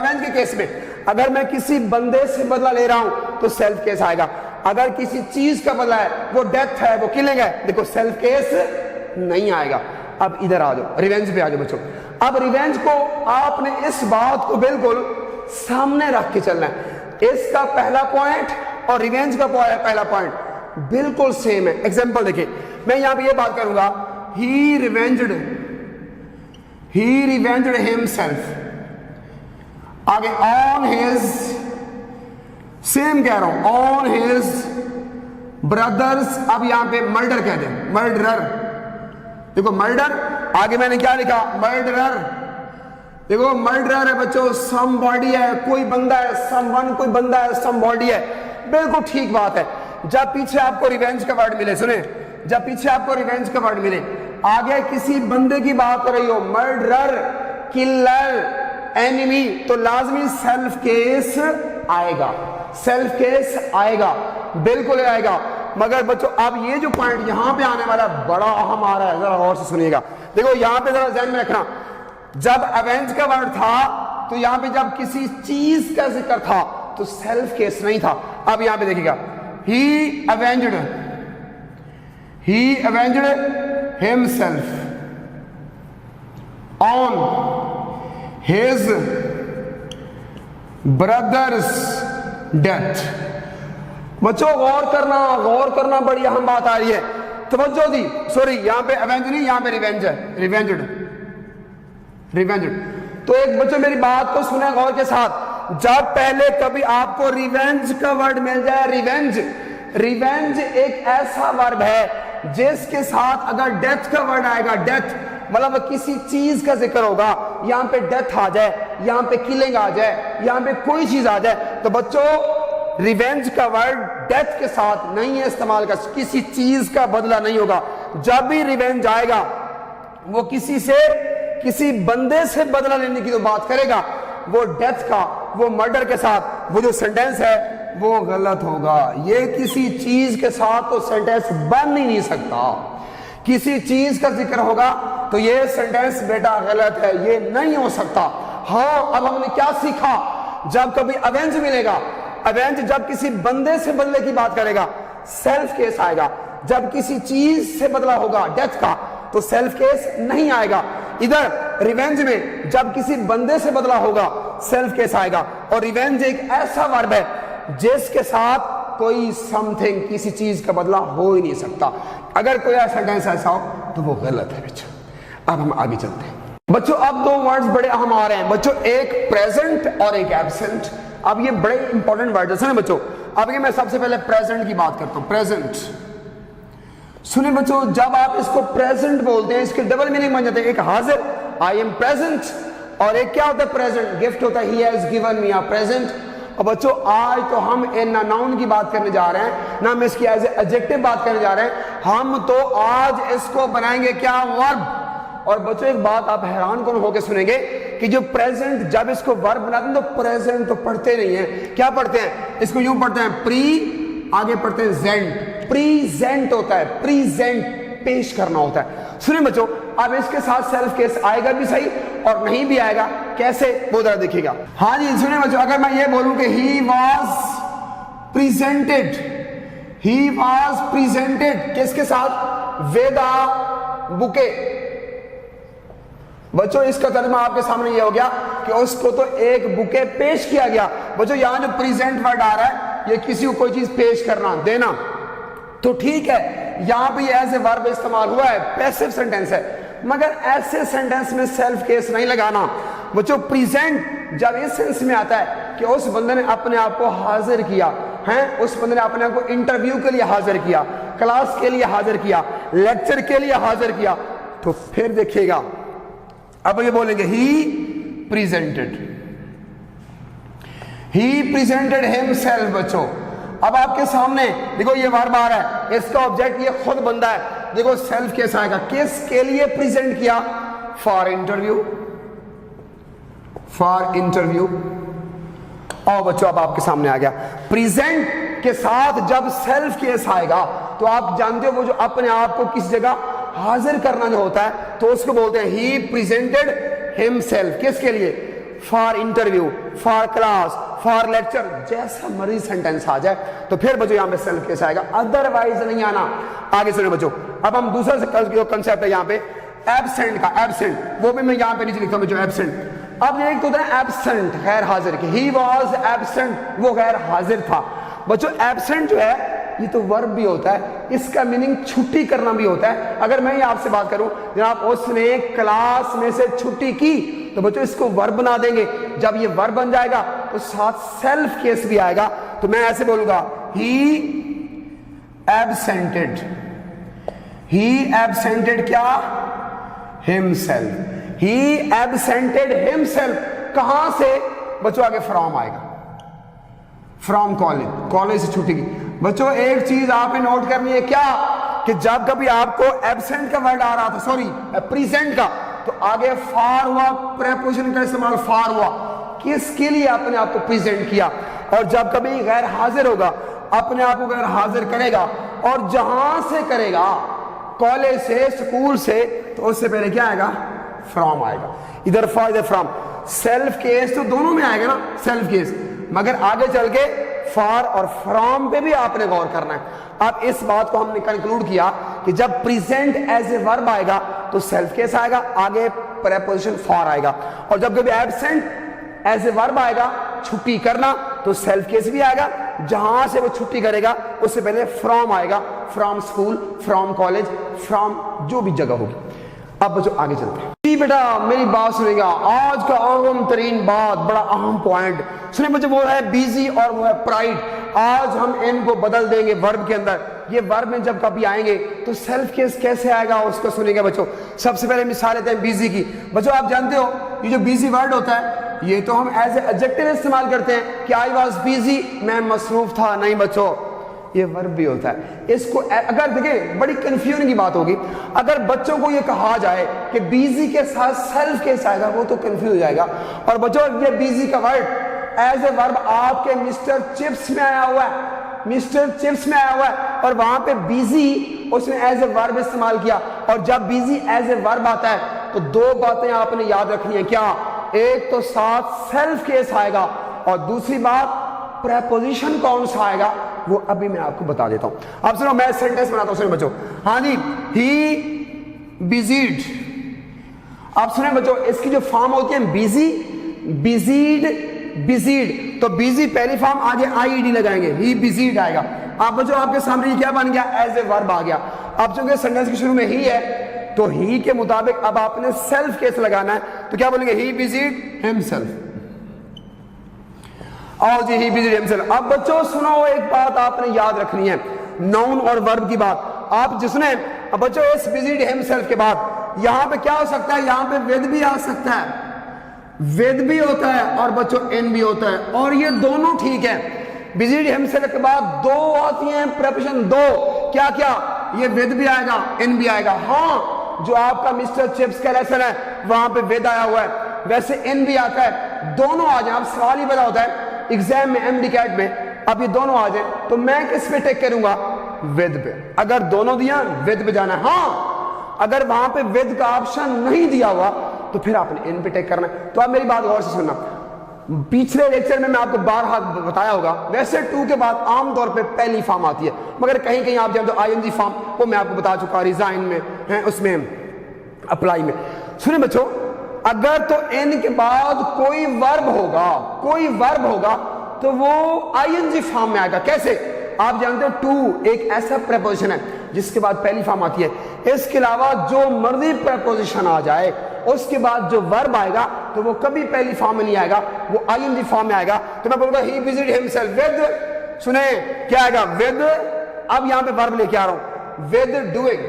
अगर मैं किसी बंदे से बदला ले रहा हूं तो सेल्फ केस आएगा। अगर किसी चीज का बदला है, वो डेथ है, वो किलिंग है, देखो सेल्फ केस नहीं आएगा। अब इधर आ जाओ, रिवेंज पे आ जाओ बच्चों। अब रिवेंज को आपने इस बात को बिल्कुल सामने रख के चलना है। इसका पहला पॉइंट और रिवेंज का पहला पॉइंट बिल्कुल सेम है। एग्जांपल देखिए, मैं यहां पे ये बात करूंगा, ही रिवेंज्ड हिमसेल्फ, आगे ऑन हिज, सेम कह रहा हूं, ऑन हिज ब्रदर्स। अब यहां पे मर्डर कह दें, मर्डरर। देखो मर्डर, आगे मैंने क्या लिखा, मर्डरर। देखो मर्डरर है बच्चों, सम बॉडी है, कोई बंदा है, समवन कोई बंदा है, सम बॉडी है। बिल्कुल ठीक बात है। जब पीछे आपको रिवेंज का वर्ड मिले, सुने, जब पीछे आपको रिवेंज का वर्ड मिले, आगे किसी बंदे की बात कर रही हो, मर्डरर, किलर, एनिमी, तो लाजमी सेल्फ केस आएगा, सेल्फ केस आएगा, बिल्कुल आएगा। मगर बच्चों अब ये जो पॉइंट यहां पे आने वाला बड़ा अहम आ रहा है, जरा गौर से सुनिएगा। देखो यहां पे जरा ध्यान में रखना, जब अवेंज का वर्ड था तो यहां पे जब किसी चीज का जिक्र था तो सेल्फ केस नहीं था। अब यहां पे देखिएगा, he avenged himself on his brother's death. बच्चों गौर करना बड़ी अहम बात आ रही है, तवज्जो दी। सॉरी, यहां पे अवेंज नहीं, यहां पे रिवेंज है, रिवेंज्ड। तो एक बच्चों मेरी बात को सुने गौर के साथ, जब पहले कभी आपको रिवेंज का वर्ड मिल जाए, रिवेंज एक ऐसा वर्ब है जिसके साथ अगर डेथ का वर्ड आएगा, डेथ मतलब किसी चीज का जिक्र होगा, यहां पे डेथ आ जाए, यहां पे किलिंग आ जाए, यहां पे कोई चीज आ जाए, तो बच्चों रिवेंज का वर्ड डेथ के साथ नहीं है इस्तेमाल का, किसी चीज का बदला नहीं होगा। जब भी रिवेंज आएगा वो किसी बंदे से बदला लेने की तो बात करेगा, वो डेथ का, वो मर्डर के साथ वो जो सेंटेंस है वो गलत होगा। ये किसी चीज के साथ तो सेंटेंस बन ही नहीं सकता, किसी चीज का जिक्र होगा तो ये सेंटेंस बेटा गलत है, ये नहीं हो सकता। हाँ, अब हमने क्या सीखा, जब कभी अवेंज मिलेगा, अवेंज जब किसी बंदे से बदले की बात करेगा सेल्फ केस आएगा, जब किसी चीज से बदला होगा डेथ का तो सेल्फ केस नहीं आएगा। इधर रिवेंज में जब किसी बंदे से बदला होगा सेल्फ केस आएगा। और रिवेंज एक ऐसा वर्ब है जिसके साथ कोई समथिंग, किसी चीज का बदला हो ही नहीं सकता। अगर कोई सेंटेंस ऐसा हो तो वो गलत है बच्चों। अब हम आगे चलते हैं बच्चों। अब दो वर्ड्स बड़े अहम आ रहे हैं बच्चों, एक प्रेजेंट और एक एब्सेंट। अब ये बड़े इंपॉर्टेंट वर्ड्स हैं बच्चों। अब ये मैं सबसे पहले प्रेजेंट की बात करता हूं। प्रेजेंट सुने बच्चों, जब आप इसको प्रेजेंट बोलते हैं इसके डबल मीनिंग बन जाते हैं। एक हाजिर, आई एम प्रेजेंट, और एक क्या होता है प्रेजेंट, गिफ्ट होता है, he has given me a present. और बच्चों आज तो हम इन नाउन की बात करने जा रहे हैं, ना हम इसकी एज एडजेक्टिव बात करने जा रहे हैं। हम तो आज इसको बनाएंगे क्या, वर्ब। और बच्चों एक बात आप हैरान कौन होकर सुनेंगे कि जो प्रेजेंट जब इसको वर्ब बनाते हैं तो प्रेजेंट तो पढ़ते नहीं है, क्या पढ़ते हैं, इसको यूं पढ़ते हैं प्री, आगे पढ़ते हैं जेंट। प्रीजेंट होता है, प्रीजेंट पेश करना होता है। सुनिए बच्चों, अब इसके साथ सेल्फ केस आएगा भी सही और नहीं भी आएगा, कैसे वो जरा देखिएगा। हाँ जी सुनिए बच्चों, अगर मैं ये बोलूं कि he was presented, he was presented किसके साथ, वेदा बुके। बच्चों इसका तर्जुमा आपके सामने ये हो गया कि उसको तो एक बुके पेश किया गया। बच्चों यहां जो प्रेजेंट वर्ड आ रहा है ये किसी को कोई चीज पेश करना, देना, तो ठीक है, यहां पे एज ए वर्ब इस्तेमाल हुआ है, पैसिव सेंटेंस है, मगर ऐसे सेंटेंस में सेल्फ केस नहीं लगाना। बच्चों प्रेजेंट जब इस सेंस में आता है कि उस बंदे ने अपने आप को हाजिर किया है, उस बंदे ने अपने आप को इंटरव्यू के लिए हाजिर किया, क्लास के लिए हाजिर किया, लेक्चर के लिए हाजिर किया, तो फिर देखिएगा अब ये बोलेंगे ही प्रेजेंटेड हिमसेल्फ। बच्चों अब आपके सामने देखो ये वर्ब आ रहा है, इसका ऑब्जेक्ट ये खुद बंदा है। देखो सेल्फ केस आएगा, किसके लिए प्रेजेंट किया, फॉर इंटरव्यू। और बच्चों अब आपके सामने आ गया प्रेजेंट के साथ जब सेल्फ केस आएगा तो आप जानते हो वो जो अपने आप को किस जगह हाजिर करना जो होता है तो उसको बोलते हैं ही प्रेजेंटेड हिमसेल्फ। किसके लिए, for interview, for class, for lecture, जैसा मर्जी सेंटेंस आ जाए तो फिर बच्चों यहां पे सेल्फ केस आएगा, अदरवाइज नहीं आना। आगे सुनो बच्चों, अब हम दूसरा जो कंसेप्ट है यहां पे एब्सेंट का, एब्सेंट वो भी मैं यहां पे नीचे लिखता हूं बच्चों, एब्सेंट। अब एक तो होता है एब्सेंट, गैर हाजिर की, ही वाज एब्सेंट, वो गैर हाजिर था। बच्चों एब्सेंट जो है ये तो वर्ब भी होता है, इसका मीनिंग छुट्टी करना भी होता है। अगर मैं आपसे बात करूं जनाब उसने क्लास में से छुट्टी की तो बच्चों इसको वर्ब बना देंगे। जब ये वर्ब बन जाएगा तो साथ सेल्फ केस भी आएगा, तो मैं ऐसे बोलूंगा ही एब्सेंटेड क्या, हिमसेल्फ। ही एब्सेंटेड हिमसेल्फ कहां से बच्चों, आगे फ्रॉम आएगा, फ्रॉम कॉलेज, कॉलेज से छुट्टी की। बच्चों एक चीज आपने नोट करनी है क्या, कि जब कभी आपको एब्सेंट का वर्ड आ रहा था, सॉरी प्रेजेंट का, तो आगे फार हुआ, प्रेपोजिशन का इस्तेमाल फार हुआ, किसके लिए अपने आप को प्रेजेंट किया। और जब कभी गैर हाजिर होगा, अपने आप को गैर हाजिर करेगा, और जहां से करेगा, कॉलेज से, स्कूल से, तो उससे पहले क्या आएगा, फ्रॉम आएगा। इधर फॉर इधर फ्रॉम। सेल्फ केस तो दोनों में आएगा ना, सेल्फ केस, मगर आगे चल के फॉर और फ्रॉम पे भी आपने गौर करना है। अब इस बात को हमने कंक्लूड किया कि जब प्रेजेंट एज ए वर्ब आएगा तो सेल्फ केस आएगा, आगे प्रेपोजिशन फॉर आएगा, और जब कभी एब्सेंट एज ए वर्ब आएगा, छुट्टी करना, तो सेल्फ केस भी आएगा, जहां से वो छुट्टी करेगा उससे पहले फ्रॉम आएगा, from school, from college, from जो भी जगह होगी। अब बच्चों आगे चलते हैं। जी बेटा मेरी बात सुनेगा, आज का अहम तरीन बात, बड़ा अहम पॉइंट सुने बच्चों, वो है बिजी और वो है प्राइड। आज हम इनको बदल देंगे वर्ब के अंदर। ये वर्ब में जब कभी आएंगे तो सेल्फ केस कैसे आएगा उसको सुनेंगे बच्चों। सबसे पहले मिसाल लेते हैं बिजी की। बच्चों आप जानते हो ये जो बिजी वर्ड होता है, ये तो हम एज ए एडजेक्टिव इस्तेमाल करते हैं कि आई वॉज बिजी, मैं मसरूफ था। नहीं बच्चों, ये वर्ब भी होता है। इसको अगर देखिए बड़ी कंफ्यूजन की बात होगी, अगर बच्चों को ये कहा जाए कि बिजी के साथ सेल्फ केस आएगा, वो तो कंफ्यूज हो जाएगा। और बच्चों ये बिजी का वर्ड एज ए वर्ब आपके मिस्टर चिप्स में आया हुआ है, मिस्टर चिप्स में आया हुआ है, और वहां पे बिजी उसने एज ए वर्ब इस्तेमाल किया। और जब बिजी एज ए वर्ब आता है तो दो बातें आपने याद रखनी है। क्या? एक तो साथ सेल्फ केस आएगा, और दूसरी बात प्रेपोजिशन कौन सा आएगा वो अभी मैं आपको बता देता हूं। आप सुनो, मैं सेंटेंस बनाता हूं, सुनो बच्चों। हाँ जी, ही बिजीड। आप सुने बच्चों, इसकी जो फॉर्म होती है बिजी, बिजीड, बिजीड, तो बिजी पहली फॉर्म आगे आईडी लगाएंगे, ही बिजीड आएगा। आप बच्चों आपके सामने ये क्या बन गया, एज ए वर्ब आ गया। अब चूंकि सेंटेंस के शुरू में ही है तो ही के मुताबिक अब आपने सेल्फ केस लगाना है, तो क्या बोलेंगे, ही बिजीड हिमसेल्फ। आओ जी, ही बिजीड हिमसेल्फ। अब बच्चों सुनो, एक बात आपने याद रखनी है, नाउन और वर्ब की बात। आप जिसने, अब बच्चों इस बिजीड हिमसेल्फ के बाद यहां पे क्या हो सकता है, यहां पे विद भी आ सकता है, विद भी होता है, और बच्चों इन भी होता है, और ये दोनों ठीक है। बिजीड हिमसेल्फ के बाद दो आती हैं प्रेपोजिशन, दो, क्या क्या, ये विद भी आएगा, इन भी आएगा। हाँ, जो आपका मिस्टर चिप्स का लेसन है वहां पे विद आया हुआ है, वैसे इन भी आता है, दोनों आ जाए। अब सवाल ही बड़ा होता है एग्जाम में, एमडी कैट में, अब ये दोनों आ जाए तो मैं किस पे टेक करूंगा, विद पे। अगर दोनों दिया विद पे जाना है। हाँ, अगर वहां पे विद का ऑप्शन नहीं दिया हुआ तो फिर आपने इन पे टेक करना है। तो आप मेरी बात गौर से सुनना, पिछले लेक्चर में मैं आपको बारहा बताया होगा, वैसे टू के बाद आमतौर पे पहली फॉर्म आती है, मगर कहीं कहीं आप जब आईएनजी फॉर्म, वो मैं आपको बता चुका, रिजाइन में है, उसमें अप्लाई में। सुने बच्चों, अगर तो इन के बाद कोई वर्ब होगा, कोई वर्ब होगा, तो वो आईएनजी फॉर्म में आएगा। कैसे? आप जानते हो टू एक ऐसा प्रेपोजिशन है जिसके बाद पहली फॉर्म आती है। इसके अलावा जो मर्जी प्रेपोजिशन आ जाए उसके बाद जो वर्ब आएगा तो वो कभी पहली फॉर्म में नहीं आएगा, वो आईएनजी फॉर्म में आएगा। तो मैं बोलूंगा ही विजिट हिमसेल्फ विद, सुने क्या आएगा, विद। अब यहां पे वर्ब लेके आ रहा हूं, विद डूइंग,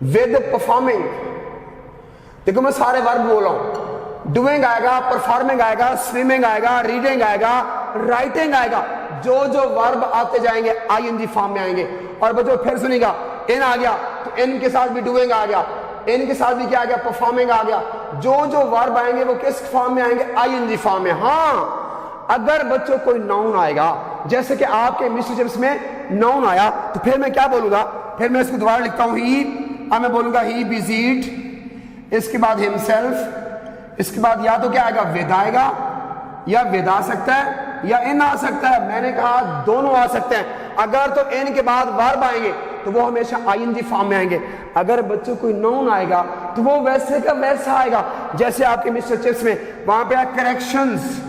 विद परफॉर्मिंग। देखो मैं सारे वर्ब बोल रहा हूं, डूइंग आएगा, परफॉर्मिंग आएगा, स्विमिंग आएगा, रीडिंग आएगा, राइटिंग आएगा। जो जो वर्ब आते जाएंगे आईएनजी फॉर्म में आएंगे। और बच्चों फिर सुनिएगा, इन आ गया तो इन के साथ भी डूइंग आ गया, इन के साथ भी क्या आ गया, परफॉर्मिंग आ गया। जो जो वर्ब आएंगे वो किस फॉर्म में आएंगे, आईएनजी फॉर्म में। हाँ, अगर बच्चों कोई नाउन आएगा, जैसे कि आपके मिस्टर चिप्स में नाउन आया, तो फिर मैं क्या बोलूंगा, फिर मैं इसको दोबारा लिखता हूं, ही। अब मैं बोलूंगा ही बिजीड, इसके बाद हिमसेल्फ, इसके बाद या तो क्या आएगा, विद आएगा, या विद आ सकता है, या इन आ सकता है। मैंने कहा दोनों आ सकते हैं। अगर तो इन के बाद वर्ब आएंगे तो वो हमेशा आईएनजी फॉर्म में आएंगे। अगर बच्चों कोई नाउन आएगा तो वो वैसे का वैसा आएगा, जैसे आपके मिस्टर चिप्स में वहां पे करेक्शंस,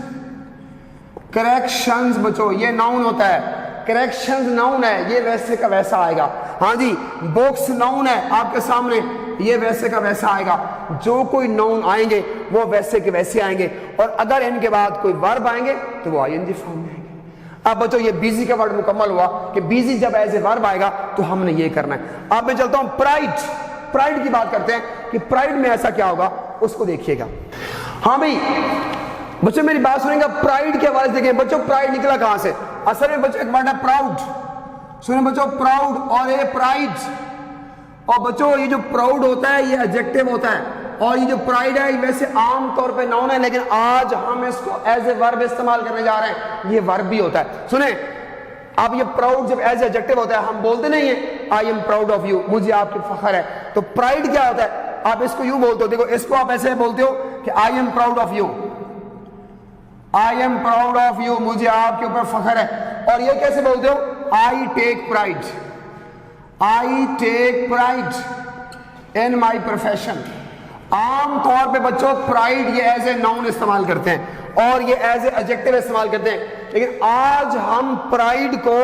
करेक्शंस बच्चों ये नाउन होता है, करेक्शंस नाउन है, ये वैसे का वैसा आएगा। हाँ जी, बुक्स नाउन है आपके सामने, ये वैसे का वैसा आएगा। जो कोई नाउन आएंगे वो वैसे के वैसे आएंगे, और अगर इनके बाद कोई वर्ब आएंगे तो वो आईएनजी फॉर्म में आएंगे। अब बच्चों ये बिजी का वर्ड मुकम्मल हुआ कि बिजी जब एज ए वर्ब आएगा तो हमने ये करना है। अब मैं चलता हूं प्राइड, प्राइड की बात करते हैं कि प्राइड में ऐसा क्या होगा उसको देखिएगा। हाँ भाई, बच्चों मेरी बात सुनेंगे, प्राइड के हवाले से देखें बच्चों, प्राइड निकला कहां से? असल में बच्चों एक वर्ड है प्राउड, सुने बच्चों, प्राउड और ये प्राइड। और बच्चों ये जो प्राउड होता है ये एडजेक्टिव होता है, और ये जो प्राइड है वैसे आम तौर पे नाउन है, लेकिन आज हम इसको एज ए वर्ब इस्तेमाल करने जा रहे हैं, ये वर्ब भी होता है। सुने, अब ये प्राउड जब एज एडजेक्टिव होता है, हम बोलते नहीं है I am proud of you, मुझे आपकी फख्र है, तो प्राइड क्या होता है? आप इसको यूं बोलते हो, देखो इसको आप ऐसे बोलते हो कि I am proud of you, I am proud of you, मुझे आपके ऊपर फख्र है। और ये कैसे बोलते हो? I take pride, I take pride in my profession. आम तौर पे बच्चों प्राइड ये एज ए नाउन इस्तेमाल करते हैं और ये एज ए एडजेक्टिव इस्तेमाल करते हैं, लेकिन आज हम प्राइड को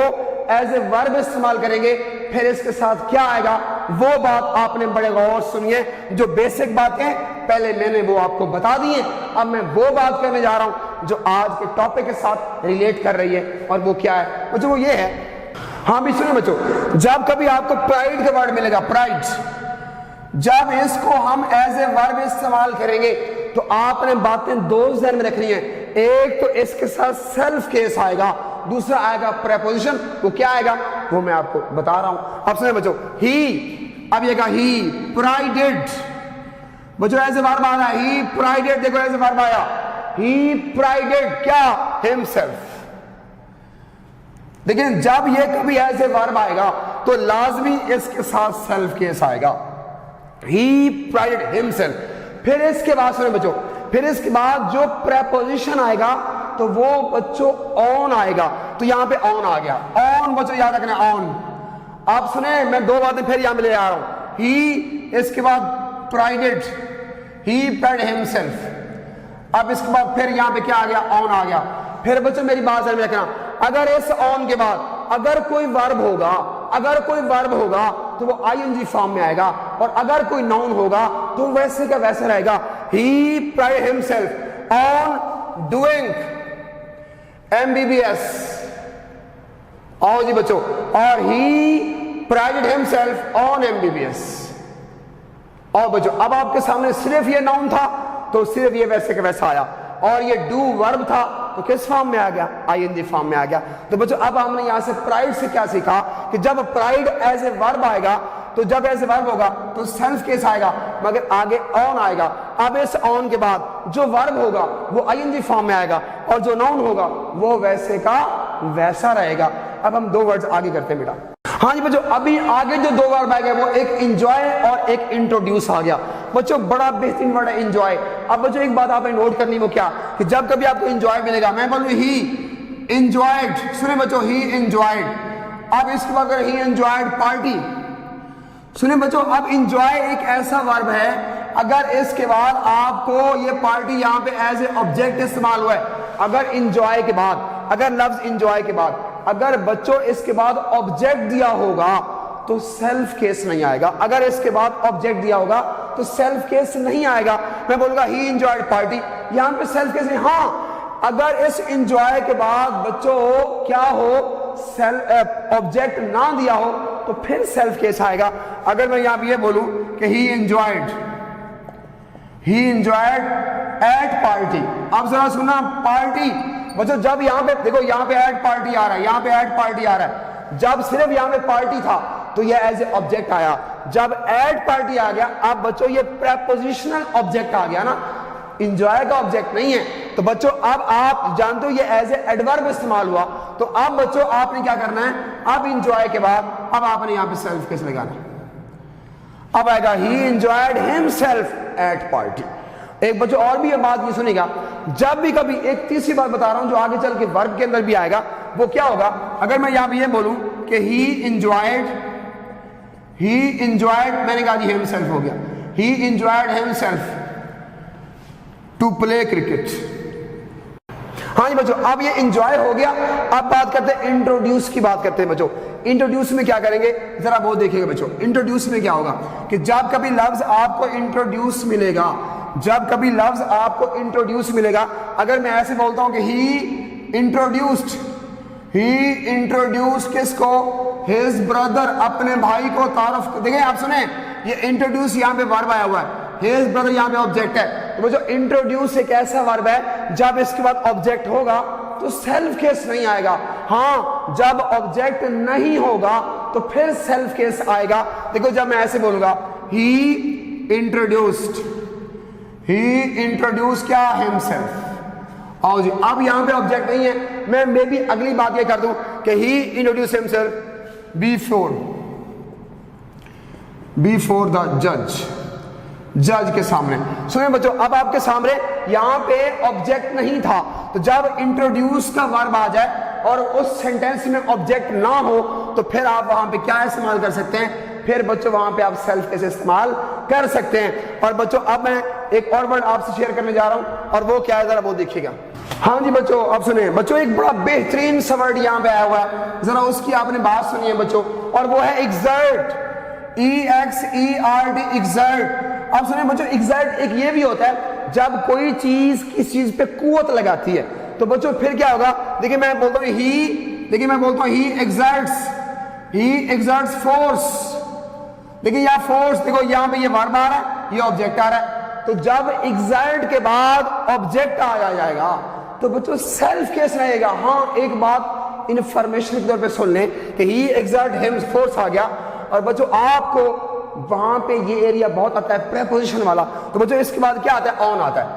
एज ए वर्ब इस्तेमाल करेंगे। फिर इसके साथ क्या आएगा वो बात आपने बड़े गौर सुनिए। जो बेसिक बातें पहले मैंने वो आपको बता दी है, अब मैं वो बात करने जा रहा हूं जो आज के टॉपिक के साथ रिलेट कर रही है, और वो क्या है बच्चों? वो ये है, हाँ भी सुनिए बच्चों, जब कभी आपको प्राइड का वर्ड मिलेगा, प्राइड, जब इसको हम एज ए वर्ब इस्तेमाल करेंगे तो आपने बातें दो ध्यान में रखनी है। एक तो इसके साथ सेल्फ केस आएगा, दूसरा आएगा प्रेपोजिशन। वो क्या आएगा वो मैं आपको बता रहा हूं। अब सुनिए बच्चों, ही, अब ये कहा ही प्राइडेड, बच्चों एज ए वर्ब आ रहा है, ही प्राइडेड, देखो एज ए वर्ब आया, ही प्राइडेड क्या? हिमसेल्फ। लेकिन जब ये कभी एज ए वर्ब आएगा तो लाजमी इसके साथ सेल्फ केस आएगा, ही प्राइडेड हिमसेल्फ। फिर इसके बाद सुनिए बच्चों, फिर इसके बाद जो प्रेपोजिशन आएगा तो वो बच्चों ऑन आएगा। तो यहां पे ऑन आ गया, ऑन बच्चों याद रखना, ऑन। आप सुने, मैं दो बातें फिर यहां पे ले आ रहा हूं, ही, इसके बाद प्राइडेड, ही प्राइड हिमसेल्फ। अब इसके बाद फिर यहां पे क्या आ गया? ऑन आ गया। फिर बच्चों मेरी बात ध्यान में रखना, अगर इस ऑन के बाद अगर कोई वर्ब होगा, अगर कोई वर्ब होगा तो वो आईएनजी फॉर्म में आएगा, और अगर कोई नाउन होगा तो वैसे का वैसे रहेगा, he pride himself on doing MBBS। आओ जी बच्चों, और he prided himself on MBBS। और बच्चों अब आपके सामने सिर्फ ये नाउन था तो सिर्फ ये वैसे का वैसा आया, और ये डू वर्ब था तो किस फॉर्म में आ गया? आईएनजी फॉर्म में आ गया। तो बच्चों अब हमने यहां से प्राइड से क्या सीखा कि जब प्राइड एज ए वर्ब आएगा तो जब एज ए वर्ब होगा तो सेल्फ केस आएगा, मगर आगे ऑन आएगा। अब इस ऑन के बाद जो वर्ब होगा वो आईएनजी फॉर्म में आएगा, और जो नाउन होगा वो वैसे का वैसा रहेगा। अब हम दो वर्ड्स आगे करते हैं बेटा। हाँ जी बच्चों, अभी आगे जो दो वर्ड आ गए वो एक इंजॉय और एक इंट्रोड्यूस आ गया। बच्चों बड़ा बेहतरीन वर्ड है इंजॉय। अब बच्चों एक बात आपने नोट करनी, वो क्या कि जब कभी आपको इंजॉय मिलेगा, मैं बोलूं ही इंजॉयड, सुने बच्चों ही इंजॉयड। अब इसके बाद अगर ही इंजॉयड पार्टी, सुने बच्चों, अब इंजॉय एक ऐसा वर्ब है, अगर इसके बाद आपको ये पार्टी यहां पे एज ए ऑब्जेक्ट इस्तेमाल हुआ है, अगर इंजॉय के बाद, अगर लफ्ज इंजॉय के बाद अगर बच्चों इसके बाद ऑब्जेक्ट दिया होगा तो सेल्फ केस नहीं आएगा। अगर इसके बाद ऑब्जेक्ट दिया होगा तो सेल्फ केस नहीं आएगा। मैं बोलूंगा ही एंजॉयड पार्टी, यहां पे सेल्फ केस नहीं। हाँ, अगर इस एंजॉय के बाद बच्चों क्या हो, सेल्फ ऑब्जेक्ट ना दिया हो तो फिर सेल्फ केस आएगा। अगर मैं यहां पे ये बोलूं कि ही एंजॉयड एट पार्टी, अब जरा सुना पार्टी बच्चों, जब यहां पे देखो यहां पे एट पार्टी आ रहा है, यहां पे एट पार्टी आ रहा है, जब सिर्फ यहां पे पार्टी था तो ये एज ए ऑब्जेक्ट आया, जब एट पार्टी आ गया अब बच्चों ये प्रेपोजिशनल ऑब्जेक्ट आ गया ना, इंजॉय का ऑब्जेक्ट नहीं है। तो बच्चों अब आप जानते हो ये एज ए एडवर्ब इस्तेमाल हुआ, तो अब बच्चों आपने क्या करना है, अब इंजॉय के बाद अब आपने यहां पे सेल्फ केस लगाना है। अब आएगा ही एंजॉयड हिमसेल्फ एट पार्टी। एक बच्चों और भी ये बात नहीं सुनेगा, जब भी कभी एक तीसरी बात बता रहा हूं जो आगे चल के वर्ब के अंदर भी आएगा, वो क्या होगा, अगर मैं यहां पे ये बोलूं कि ही एंजॉयड मैंने कहा जी हिमसेल्फ हो गया, he enjoyed himself to play cricket. हाँ जी बच्चों, अब ये एंजॉय हो गया। अब बात करते हैं इंट्रोड्यूस की, बात करते हैं बच्चों। इंट्रोड्यूस में क्या करेंगे जरा वो देखिएगा बच्चों। इंट्रोड्यूस में क्या होगा कि जब कभी लफ्ज आपको इंट्रोड्यूस मिलेगा, जब कभी लफ्ज आपको इंट्रोड्यूस मिलेगा, अगर मैं ऐसे बोलता हूं कि ही इंट्रोड्यूस किसको, हिज ब्रदर, अपने भाई को तारुफ। देखिए आप सुने, ये इंट्रोड्यूस यहां पे वर्ब आया हुआ है, हिज ब्रदर यहां पे ऑब्जेक्ट है। तो जो इंट्रोड्यूस एक ऐसा वर्ब है जब इसके बाद ऑब्जेक्ट होगा तो सेल्फ केस नहीं आएगा। हाँ, जब ऑब्जेक्ट नहीं होगा तो फिर सेल्फ केस आएगा। देखो जब मैं ऐसे बोलूंगा ही इंट्रोड्यूस क्या हिमसेल्फ। आओ जी, अब यहां पे ऑब्जेक्ट नहीं है, मैं मे भी अगली बात ये कर दूं कि ही इंट्रोड्यूस हिमसेल्फ बिफोर द जज के सामने। सुनिए बच्चों, अब आपके सामने यहां पे ऑब्जेक्ट नहीं था, तो जब इंट्रोड्यूस का वर्ब आ जाए और उस सेंटेंस में ऑब्जेक्ट ना हो तो फिर आप वहां पे क्या इस्तेमाल कर सकते हैं, फिर बच्चों वहां पे आप सेल्फ केस इस्तेमाल कर सकते हैं। और बच्चों अब मैं एक और वर्ड आपसे शेयर करने जा रहा हूं और वो क्या है, जरा वो देखिएगा। हाँ जी बच्चों, अब सुनिए बच्चों, एक बड़ा बेहतरीन सा वर्ड यहाँ पे आया हुआ है, जरा उसकी आपने बात सुनिए बच्चों, और वो है एक्सर्ट, EXERT, एक्सर्ट। अब सुनिए बच्चों, एक्सर्ट एक ये भी होता है जब कोई चीज किस चीज पे कुव्वत लगाती है, तो बच्चों फिर क्या होगा, देखिए मैं बोलता हूँ ही एक्सर्ट्स फोर्स। देखिए यहाँ फोर्स, देखो यहाँ पे ये वर्ब आ रहा है, ये ऑब्जेक्ट आ रहा है, तो जब एक्सर्ट के बाद ऑब्जेक्ट आ जाएगा तो बच्चों सेल्फ केस रहेगा। हाँ, एक बात इन्फॉर्मेशन के तौर पे सुन लें कि ही एक्सर्ट हिम फोर्स आ गया, और बच्चों आपको वहां पे ये एरिया बहुत आता है प्रेपोजिशन वाला, तो बच्चों इसके बाद क्या आता है, ऑन आता है।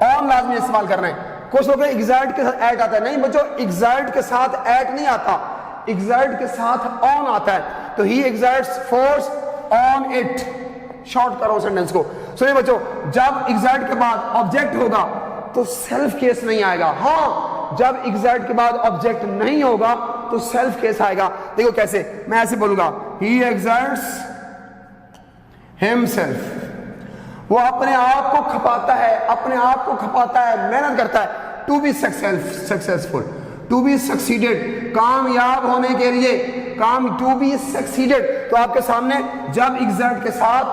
ऑन लाजमी इस्तेमाल करना है। कुछ लोग एक्सर्ट के साथ एट आता है, नहीं बच्चों, एक्सर्ट के साथ एट नहीं आता, एक्सर्ट के साथ ऑन आता है। तो he exerts force on it, short करो सेंटेंस को। सुनिए बच्चों, जब एक्सर्ट के बाद ऑब्जेक्ट होगा तो सेल्फ केस नहीं आएगा। हाँ, जब एक्सर्ट के बाद ऑब्जेक्ट नहीं होगा तो सेल्फ केस आएगा। देखो कैसे, मैं ऐसे बोलूंगा ही एक्सर्ट्स हिमसेल्फ, वो अपने आप को खपाता है, मेहनत करता है, to be successful, to be succeeded, कामयाब होने के लिए, टू बी सक्सीडेड। तो आपके सामने जब एक्सर्ट के साथ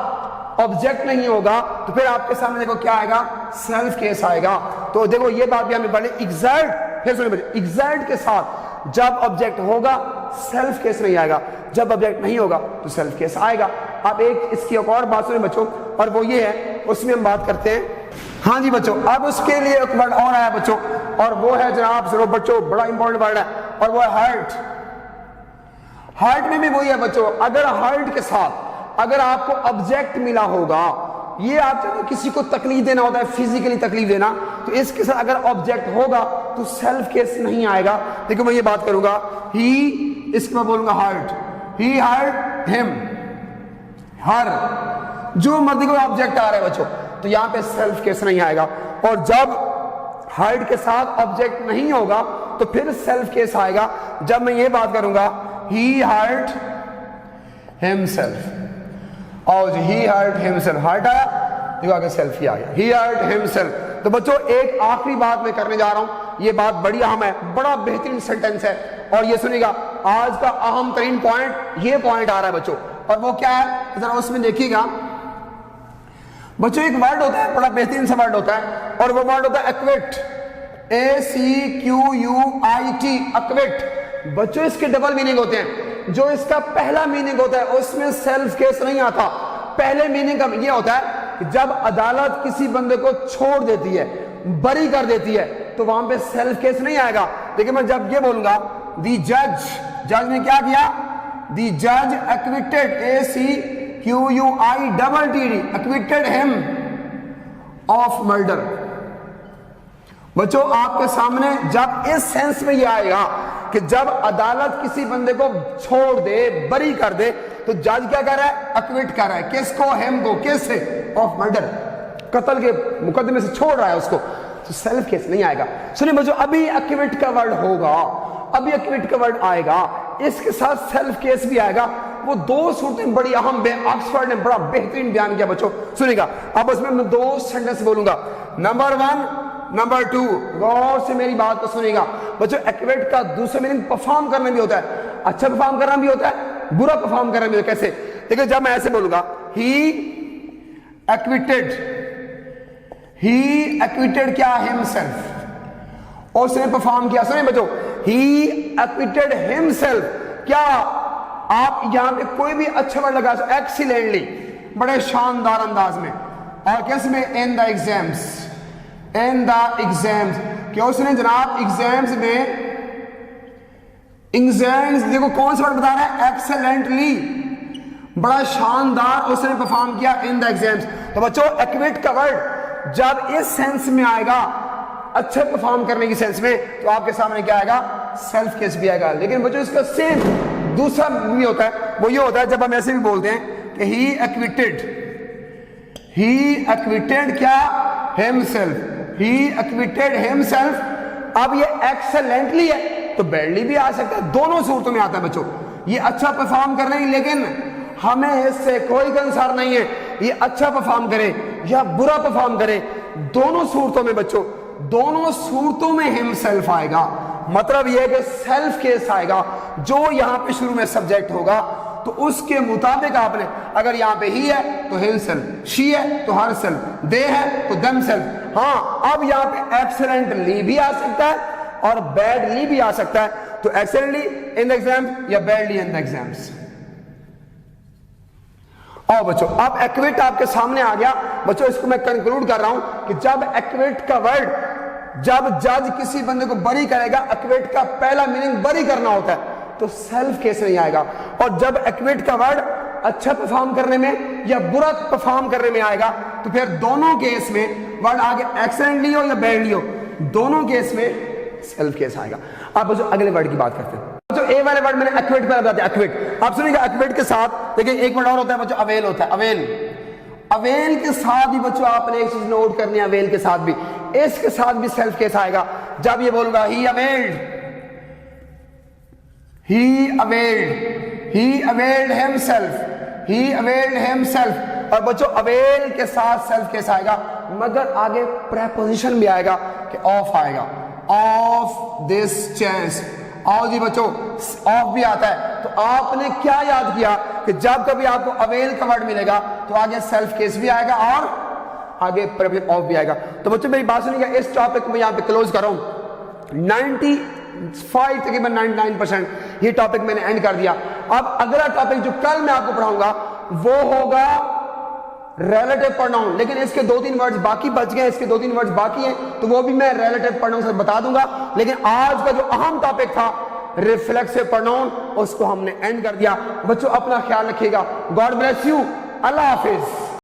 ऑब्जेक्ट नहीं होगा तो फिर आपके सामने देखो क्या आएगा, सेल्फ केस आएगा। तो देखो ये बात भी हमें पढ़नी, एक्सर्ट, फिर सुनिए बच्चों, एक्सर्ट के साथ जब ऑब्जेक्ट होगा सेल्फ केस नहीं आएगा, जब ऑब्जेक्ट नहीं होगा तो सेल्फ केस आएगा। अब एक इसकी एक और बात सुनिए बच्चों, और वो ये है, उसमें हम बात करते हैं। हाँ जी बच्चों, अब उसके लिए एक वर्ड और आया बच्चों, और वो है जनाब सुनो बच्चों, बड़ा इंपॉर्टेंट वर्ड है, और वो है हर्ट। हर्ट में भी वही है बच्चों, अगर हर्ट के साथ अगर आपको ऑब्जेक्ट मिला होगा, ये आप चाहे किसी को तकलीफ देना होता है, फिजिकली तकलीफ देना, तो इसके साथ अगर ऑब्जेक्ट होगा तो सेल्फ केस नहीं आएगा। देखो मैं ये बात करूंगा, ही, इसके मैं बोलूंगा हर्ट, ही हर्ट हिम, हर, जो मर्दी को ऑब्जेक्ट आ रहा है बच्चों, तो यहां पे सेल्फ केस नहीं आएगा। और जब हर्ट के साथ ऑब्जेक्ट नहीं होगा तो फिर सेल्फ केस आएगा। जब मैं ये बात करूंगा ही हर्ट हिमसेल्फ, और ही हर्ट हिमसेल्फ, हर्ट आया, देखो आगे सेल्फ ही आ गया, ही हर्ट हिमसेल्फ। तो बच्चों एक आखिरी बात मैं करने जा रहा हूं, ये बात बड़ी अहम है, बड़ा बेहतरीन सेंटेंस है, और ये सुनिएगा, आज का अहम तरीन पॉइंट, ये पॉइंट आ रहा है बच्चों, और वो क्या है जरा उसमें देखिएगा बच्चों। एक वर्ड होता है, बड़ा बेहतरीन सा वर्ड होता है, और वो वर्ड होता है एक्विट, ACQUIT, एक्विट। बच्चों इसके डबल मीनिंग होते हैं। जो इसका पहला मीनिंग होता है उसमें सेल्फ केस नहीं आता। पहले मीनिंग का ये होता है कि जब अदालत किसी बंदे को छोड़ देती है, बरी कर देती है, तो वहां पे सेल्फ केस नहीं आएगा। देखिए मैं जब ये बोलूंगा दी जज ने क्या किया, दी जज acquitted, ACQUITTD, acquitted him of murder. बच्चों आपके सामने जब इस सेंस में ये आएगा कि जब अदालत किसी बंदे को छोड़ दे, बरी कर दे, तो जज क्या कर रहा है, एक्विट कर रहा है, किसको, हिम को, किससे, ऑफ मर्डर, कत्ल के मुकदमे से छोड़ रहा है उसको, तो सेल्फ केस नहीं आएगा। सुनिए बच्चों, अभी एक्विट का वर्ड होगा, अभी एक्विट का वर्ड आएगा, इसके साथ सेल्फ केस भी आएगा। वो दो सूरतें बड़ी अहम है, ऑक्सफोर्ड ने बड़ा बेहतरीन बयान किया बच्चों, सुनिएगा। अब उसमें मैं दो सेंटेंस बोलूंगा, नंबर 1, नंबर 2, गौर से मेरी बात को सुनिएगा बच्चों। एक्विट का दूसरा मीनिंग परफॉर्म करना भी होता है, अच्छा परफॉर्म करना भी होता है, बुरा परफॉर्म करना भी होता है। कैसे, देखिए जब मैं ऐसे बोलूंगा ही एक्विटेड क्या, हिमसेल्फ, और उसने परफॉर्म किया। सुनिए बच्चों, ही एक्विटेड हिमसेल्फ, क्या आप यहां पे कोई भी अच्छा वर्ड लगा सकते, एक्सीलेंटली, बड़े शानदार अंदाज में, और कैसे में, इन द एग्जाम्स, कि उसने जनाब एग्जाम्स देखो कौन सा वर्ड बता रहा है, एक्सेलेंटली, बड़ा शानदार उसने परफॉर्म किया इन द एग्जाम्स। तो बच्चों एक्विट का वर्ड जब इस सेंस में आएगा, अच्छे परफॉर्म करने की सेंस में, तो आपके सामने क्या आएगा, सेल्फ केस भी आएगा। लेकिन बच्चों इसका सेम दूसरा भी होता है, वो ये होता है जब हम ऐसे भी बोलते हैं कि ही एक्विटेड क्या, हिमसेल्फ, ही एक्विटेड हिमसेल्फ। अब ये एक्सेलेंटली है तो बैडली भी आ सकता है, दोनों सूरतों में आता है बच्चों। ये अच्छा परफॉर्म कर रहे हैं लेकिन हमें इससे कोई कंसर्न नहीं है, ये अच्छा परफॉर्म करे या बुरा परफॉर्म करे, दोनों सूरतों में बच्चों, दोनों सूरतों में हिमसेल्फ आएगा। मतलब यह है कि सेल्फ केस आएगा, जो यहां पे शुरू में सब्जेक्ट होगा तो उसके मुताबिक आपने, अगर यहां पे ही है तो हिमसेल्फ, शी है तो हर सेल्फ, दे है तो दम सेल्फ। हाँ, अब यहां पे एक्सेलेंटली भी आ सकता है और बैडली भी आ सकता है। तो एक्सेलेंटली इन द एग्जाम या बैडली इन द एग्जाम्स। और बच्चों अब एक्विट आपके सामने आ गया। बच्चों इसको मैं कंक्लूड कर रहा हूं कि जब एक्विट का वर्ड, जब जज किसी बंदे को बरी करेगा, एक्विट का पहला मीनिंग बरी करना होता है, तो सेल्फ केस नहीं आएगा। और जब एक्विट का वर्ड अच्छा परफॉर्म करने में या बुरा परफॉर्म करने में आएगा, तो फिर दोनों केस में वर्ड आगे एक्सेलेंटली हो या बैडली हो, दोनों केस में सेल्फ केस आएगा। अब बच्चों अगले वर्ड की बात करते हैं। बच्चों ए वाले वर्ड मैंने एक्विट पर बताया, एक्विट। आप सुनिएगा, एक्विट के साथ देखिए एक वर्ड और होता है बच्चों, अवेल होता है, अवेल। अवेल के साथ भी बच्चों आपने एक चीज नोट करनी है, अवेल के साथ भी, इसके साथ भी सेल्फ केस आएगा। जब ये बोलूंगा ही अवेल्ड हिमसेल्फ, और बच्चों अवेल के साथ सेल्फ केस आएगा, मगर आगे प्रेपोजिशन भी आएगा कि ऑफ आएगा, ऑफ दिस चांस। आओ जी बच्चों, ऑफ भी आता है। तो आपने क्या याद किया कि जब कभी आपको अवेल का वर्ड मिलेगा तो आगे सेल्फ केस भी आएगा और आगे ऑफ भी आएगा। तो बच्चों मेरी बात सुनिएगा, इस टॉपिक को मैं यहां पे क्लोज कर रहा हूं। 95 तकरीबन 99% ये टॉपिक मैंने एंड कर दिया। अब अगला टॉपिक जो कल मैं आपको पढ़ाऊंगा वो होगा रिलेटिव प्रोनाउन। लेकिन इसके 2-3 वर्ड्स बाकी बच गए, इसके 2-3 वर्ड्स बाकी हैं, तो वो भी मैं रिलेटिव प्रोनाउन से बता दूंगा। लेकिन आज का जो अहम टॉपिक था रिफ्लेक्सिव प्रोनाउन, उसको हमने एंड कर दिया। बच्चों अपना ख्याल रखिएगा। God bless you, Allah Hafiz.